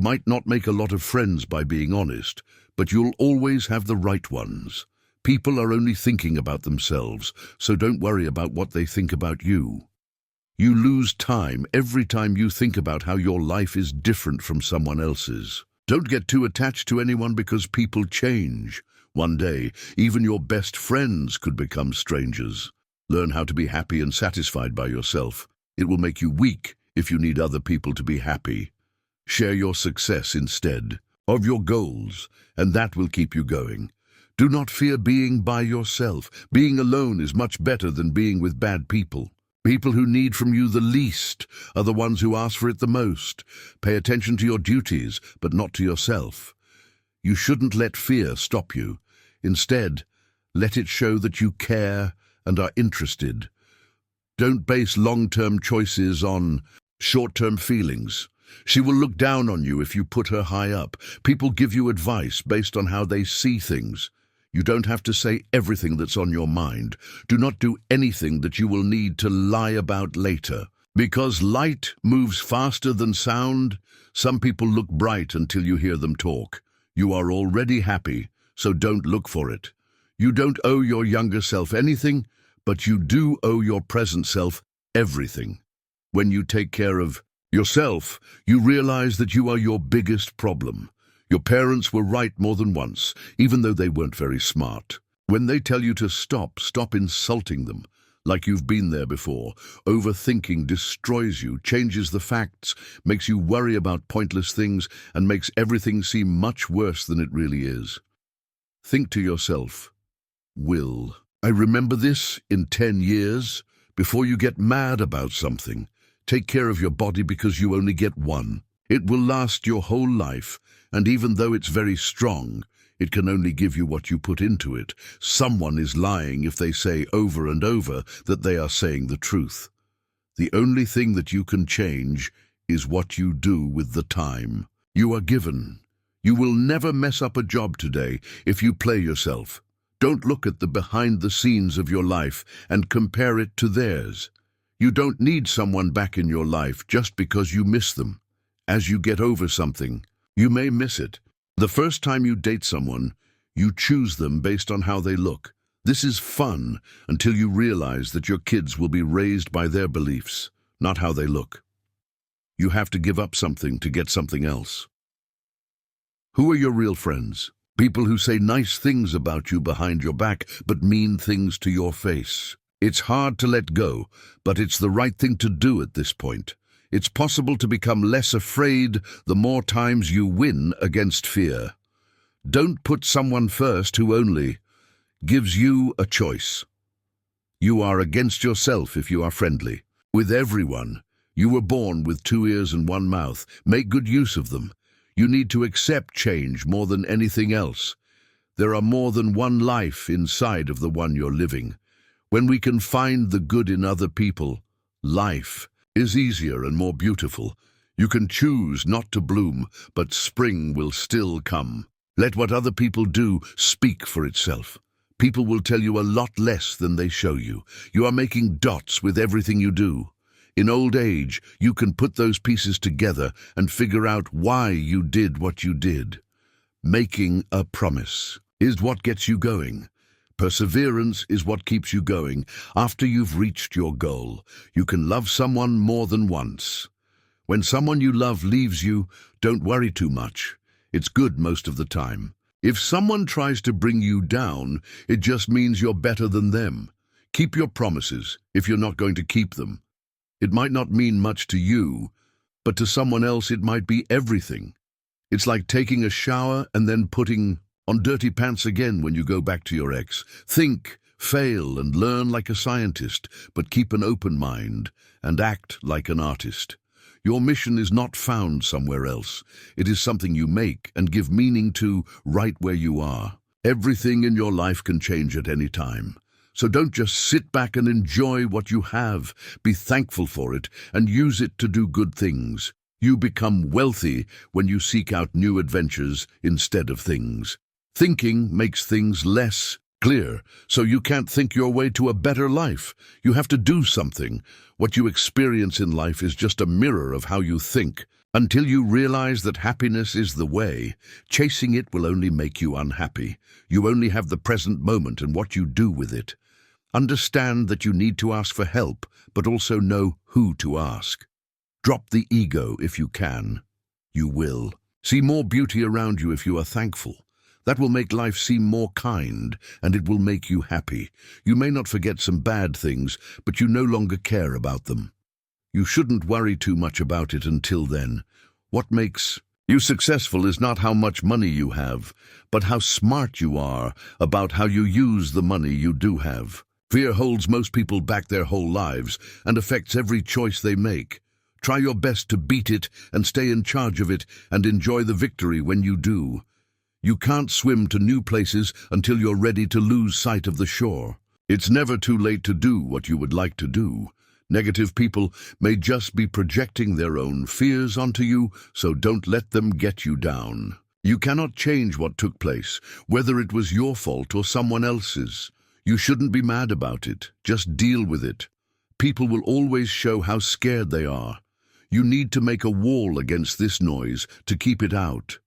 might not make a lot of friends by being honest, but you'll always have the right ones. People are only thinking about themselves, so don't worry about what they think about you. You lose time every time you think about how your life is different from someone else's. Don't get too attached to anyone because people change. One day, even your best friends could become strangers. Learn how to be happy and satisfied by yourself. It will make you weak if you need other people to be happy. Share your success instead of your goals, and that will keep you going. Do not fear being by yourself. Being alone is much better than being with bad people. People who need from you the least are the ones who ask for it the most. Pay attention to your duties, but not to yourself. You shouldn't let fear stop you. Instead, let it show that you care and are interested. Don't base long-term choices on short-term feelings. She will look down on you if you put her high up. People give you advice based on how they see things. You don't have to say everything that's on your mind. Do not do anything that you will need to lie about later. Because light moves faster than sound, some people look bright until you hear them talk. You are already happy, so don't look for it. You don't owe your younger self anything, but you do owe your present self everything. When you take care of yourself, you realize that you are your biggest problem. Your parents were right more than once, even though they weren't very smart. When they tell you to stop insulting them, like you've been there before. Overthinking destroys you, changes the facts, makes you worry about pointless things, and makes everything seem much worse than it really is. Think to yourself, will I remember this in 10 years? Before you get mad about something, take care of your body because you only get one. It will last your whole life, and even though it's very strong, it can only give you what you put into it. Someone is lying if they say over and over that they are saying the truth. The only thing that you can change is what you do with the time you are given. You will never mess up a job today if you play yourself. Don't look at the behind the scenes of your life and compare it to theirs. You don't need someone back in your life just because you miss them. As you get over something, you may miss it. The first time you date someone, you choose them based on how they look. This is fun until you realize that your kids will be raised by their beliefs, not how they look. You have to give up something to get something else. Who are your real friends? People who say nice things about you behind your back, but mean things to your face. It's hard to let go, but it's the right thing to do at this point. It's possible to become less afraid the more times you win against fear. Don't put someone first who only gives you a choice. You are against yourself if you are friendly. With everyone, you were born with 2 ears and 1 mouth. Make good use of them. You need to accept change more than anything else. There are more than one life inside of the one you're living. When we can find the good in other people, life is easier and more beautiful. You can choose not to bloom, but spring will still come. Let what other people do speak for itself. People will tell you a lot less than they show you. You are making dots with everything you do. In old age, you can put those pieces together and figure out why you did what you did. Making a promise is what gets you going. Perseverance is what keeps you going. After you've reached your goal, you can love someone more than once. When someone you love leaves you, don't worry too much. It's good most of the time. If someone tries to bring you down, it just means you're better than them. Keep your promises if you're not going to keep them. It might not mean much to you, but to someone else it might be everything. It's like taking a shower and then putting on dirty pants again when you go back to your ex. Think, fail, and learn like a scientist, but keep an open mind and act like an artist. Your mission is not found somewhere else. It is something you make and give meaning to right where you are. Everything in your life can change at any time. So don't just sit back and enjoy what you have. Be thankful for it and use it to do good things. You become wealthy when you seek out new adventures instead of things. Thinking makes things less clear, so you can't think your way to a better life. You have to do something. What you experience in life is just a mirror of how you think. Until you realize that happiness is the way, chasing it will only make you unhappy. You only have the present moment and what you do with it. Understand that you need to ask for help, but also know who to ask. Drop the ego if you can. You will. See more beauty around you if you are thankful. That will make life seem more kind, and it will make you happy. You may not forget some bad things, but you no longer care about them. You shouldn't worry too much about it until then. What makes you successful is not how much money you have, but how smart you are about how you use the money you do have. Fear holds most people back their whole lives and affects every choice they make. Try your best to beat it and stay in charge of it and enjoy the victory when you do. You can't swim to new places until you're ready to lose sight of the shore. It's never too late to do what you would like to do. Negative people may just be projecting their own fears onto you, so don't let them get you down. You cannot change what took place, whether it was your fault or someone else's. You shouldn't be mad about it. Just deal with it. People will always show how scared they are. You need to make a wall against this noise to keep it out.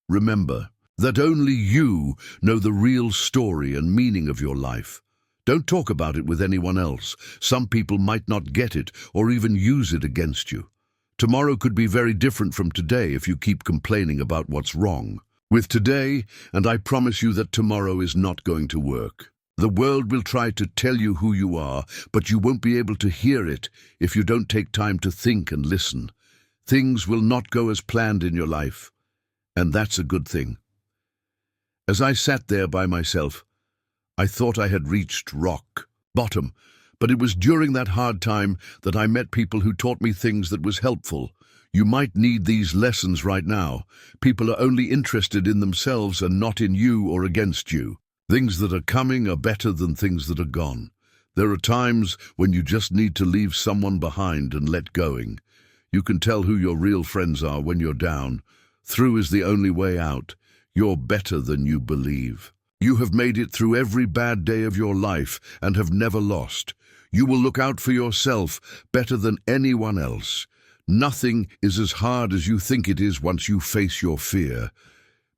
Remember that only you know the real story and meaning of your life. Don't talk about it with anyone else. Some people might not get it or even use it against you. Tomorrow could be very different from today if you keep complaining about what's wrong with today, and I promise you that tomorrow is not going to work. The world will try to tell you who you are, but you won't be able to hear it if you don't take time to think and listen. Things will not go as planned in your life, and that's a good thing. As I sat there by myself, I thought I had reached rock bottom, but it was during that hard time that I met people who taught me things that was helpful. You might need these lessons right now. People are only interested in themselves and not in you or against you. Things that are coming are better than things that are gone. There are times when you just need to leave someone behind and let going. You can tell who your real friends are when you're down. Through is the only way out. You're better than you believe. You have made it through every bad day of your life and have never lost. You will look out for yourself better than anyone else. Nothing is as hard as you think it is once you face your fear.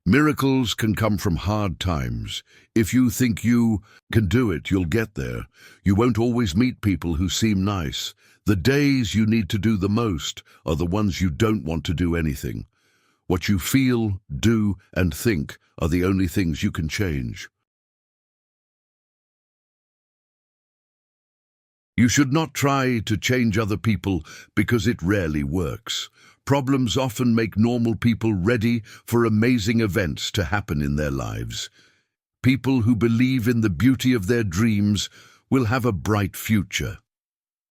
Miracles can come from hard times. If you think you can do it, you'll get there. You won't always meet people who seem nice. The days you need to do the most are the ones you don't want to do anything. What you feel, do, and think are the only things you can change. You should not try to change other people because it rarely works. Problems often make normal people ready for amazing events to happen in their lives. People who believe in the beauty of their dreams will have a bright future.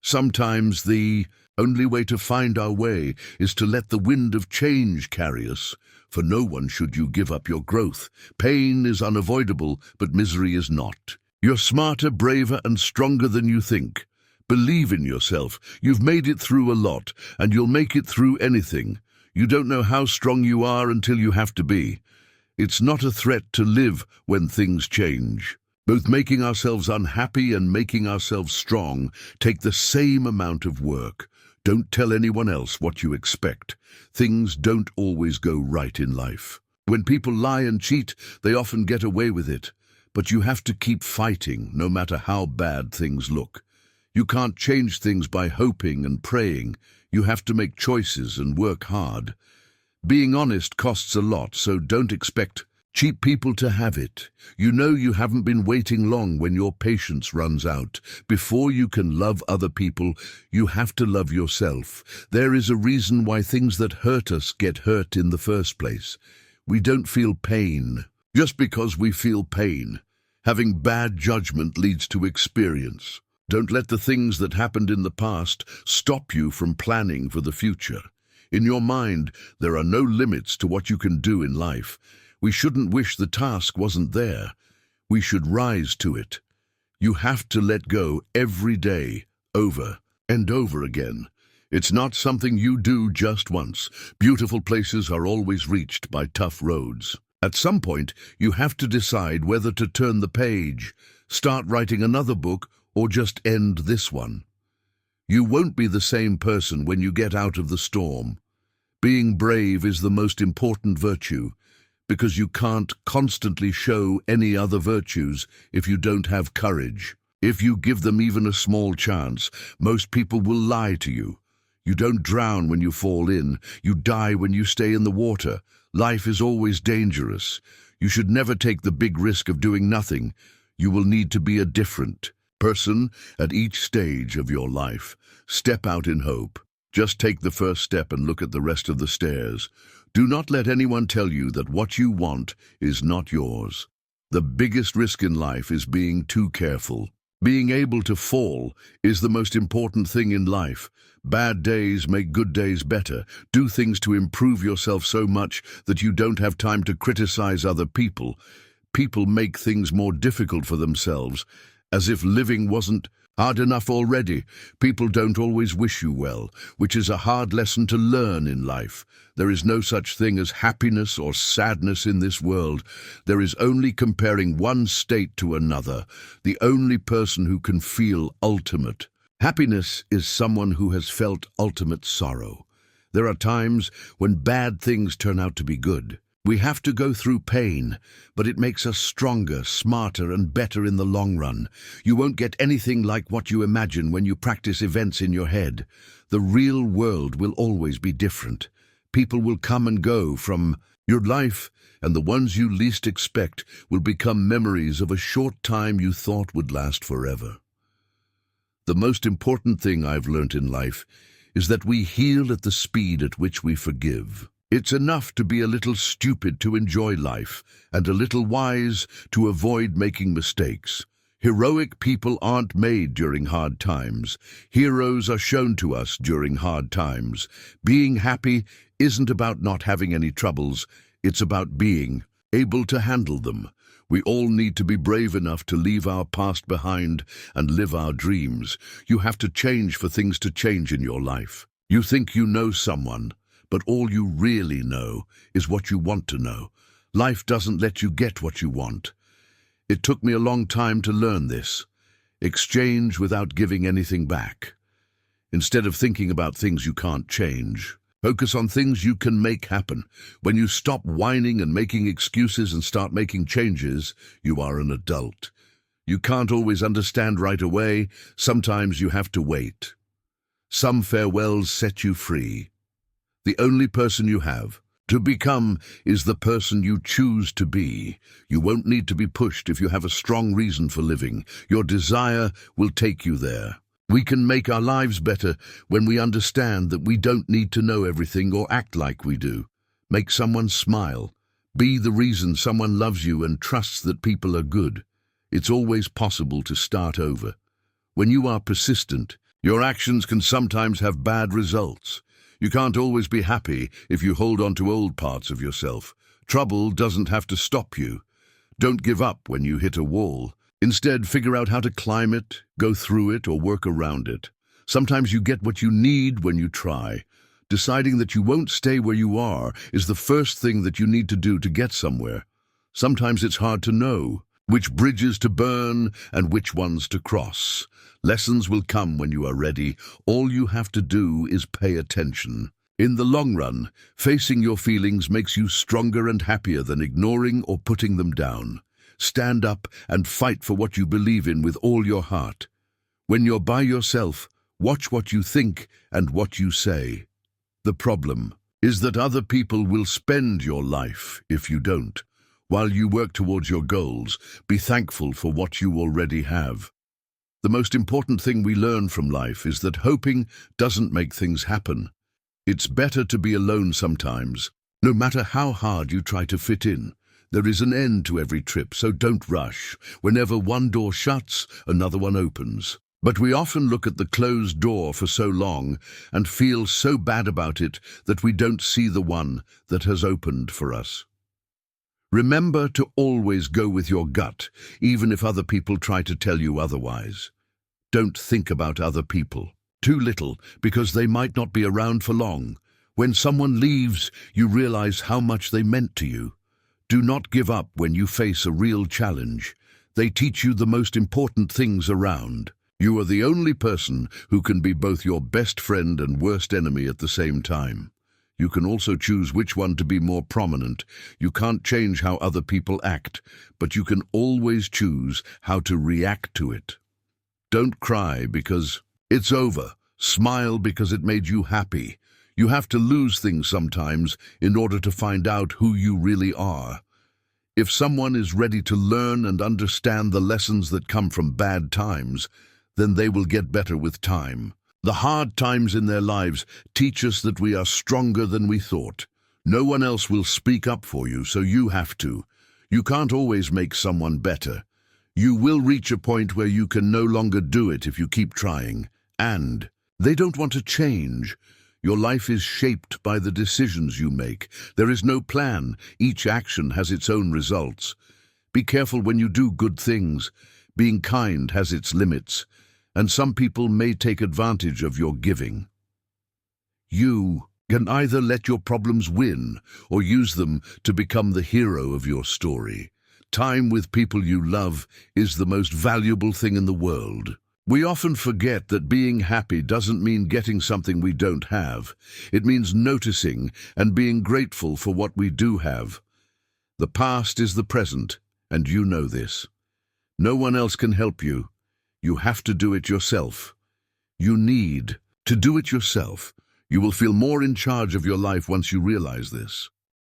Sometimes the only way to find our way is to let the wind of change carry us. For no one should you give up your growth. Pain is unavoidable, but misery is not. You're smarter, braver, and stronger than you think. Believe in yourself. You've made it through a lot, and you'll make it through anything. You don't know how strong you are until you have to be. It's not a threat to live when things change. Both making ourselves unhappy and making ourselves strong take the same amount of work. Don't tell anyone else what you expect. Things don't always go right in life. When people lie and cheat, they often get away with it. But you have to keep fighting, no matter how bad things look. You can't change things by hoping and praying. You have to make choices and work hard. Being honest costs a lot, so don't expect cheap people to have it. You know you haven't been waiting long when your patience runs out. Before you can love other people, you have to love yourself. There is a reason why things that hurt us get hurt in the first place. We don't feel pain just because we feel pain. Having bad judgment leads to experience. Don't let the things that happened in the past stop you from planning for the future. In your mind, there are no limits to what you can do in life. We shouldn't wish the task wasn't there. We should rise to it. You have to let go every day, over and over again. It's not something you do just once. Beautiful places are always reached by tough roads. At some point, you have to decide whether to turn the page, start writing another book, or just end this one. You won't be the same person when you get out of the storm. Being brave is the most important virtue, because you can't constantly show any other virtues if you don't have courage. If you give them even a small chance, most people will lie to you. You don't drown when you fall in. You die when you stay in the water. Life is always dangerous. You should never take the big risk of doing nothing. You will need to be a different person at each stage of your life. Step out in hope. Just take the first step and look at the rest of the stairs. Do not let anyone tell you that what you want is not yours. The biggest risk in life is being too careful. Being able to fall is the most important thing in life. Bad days make good days better. Do things to improve yourself so much that you don't have time to criticize other people. People make things more difficult for themselves, as if living wasn't hard enough already. People don't always wish you well, which is a hard lesson to learn in life. There is no such thing as happiness or sadness in this world. There is only comparing one state to another. The only person who can feel ultimate happiness is someone who has felt ultimate sorrow. There are times when bad things turn out to be good. We have to go through pain, but it makes us stronger, smarter, and better in the long run. You won't get anything like what you imagine when you practice events in your head. The real world will always be different. People will come and go from your life, and the ones you least expect will become memories of a short time you thought would last forever. The most important thing I've learnt in life is that we heal at the speed at which we forgive. It's enough to be a little stupid to enjoy life, and a little wise to avoid making mistakes. Heroic people aren't made during hard times. Heroes are shown to us during hard times. Being happy isn't about not having any troubles. It's about being able to handle them. We all need to be brave enough to leave our past behind and live our dreams. You have to change for things to change in your life. You think you know someone, but all you really know is what you want to know. Life doesn't let you get what you want. It took me a long time to learn this. Exchange without giving anything back. Instead of thinking about things you can't change, focus on things you can make happen. When you stop whining and making excuses and start making changes, you are an adult. You can't always understand right away. Sometimes you have to wait. Some farewells set you free. The only person you have to become is the person you choose to be. You won't need to be pushed if you have a strong reason for living. Your desire will take you there. We can make our lives better when we understand that we don't need to know everything or act like we do. Make someone smile. Be the reason someone loves you and trusts that people are good. It's always possible to start over. When you are persistent, your actions can sometimes have bad results. You can't always be happy if you hold on to old parts of yourself. Trouble doesn't have to stop you. Don't give up when you hit a wall. Instead, figure out how to climb it, go through it, or work around it. Sometimes you get what you need when you try. Deciding that you won't stay where you are is the first thing that you need to do to get somewhere. Sometimes it's hard to know which bridges to burn and which ones to cross. Lessons will come when you are ready. All you have to do is pay attention. In the long run, facing your feelings makes you stronger and happier than ignoring or putting them down. Stand up and fight for what you believe in with all your heart. When you're by yourself, watch what you think and what you say. The problem is that other people will spend your life if you don't. While you work towards your goals, be thankful for what you already have. The most important thing we learn from life is that hoping doesn't make things happen. It's better to be alone sometimes. No matter how hard you try to fit in, there is an end to every trip, so don't rush. Whenever one door shuts, another one opens. But we often look at the closed door for so long and feel so bad about it that we don't see the one that has opened for us. Remember to always go with your gut, even if other people try to tell you otherwise. Don't think about other people too little, because they might not be around for long. When someone leaves, you realize how much they meant to you. Do not give up when you face a real challenge. They teach you the most important things around. You are the only person who can be both your best friend and worst enemy at the same time. You can also choose which one to be more prominent. You can't change how other people act, but you can always choose how to react to it. Don't cry because it's over. Smile because it made you happy. You have to lose things sometimes in order to find out who you really are. If someone is ready to learn and understand the lessons that come from bad times, then they will get better with time. The hard times in their lives teach us that we are stronger than we thought. No one else will speak up for you, so you have to. You can't always make someone better. You will reach a point where you can no longer do it if you keep trying. And they don't want to change. Your life is shaped by the decisions you make. There is no plan. Each action has its own results. Be careful when you do good things. Being kind has its limits, and some people may take advantage of your giving. You can either let your problems win or use them to become the hero of your story. Time with people you love is the most valuable thing in the world. We often forget that being happy doesn't mean getting something we don't have. It means noticing and being grateful for what we do have. The past is the present, and you know this. No one else can help you. You have to do it yourself. You need to do it yourself. You will feel more in charge of your life once you realize this.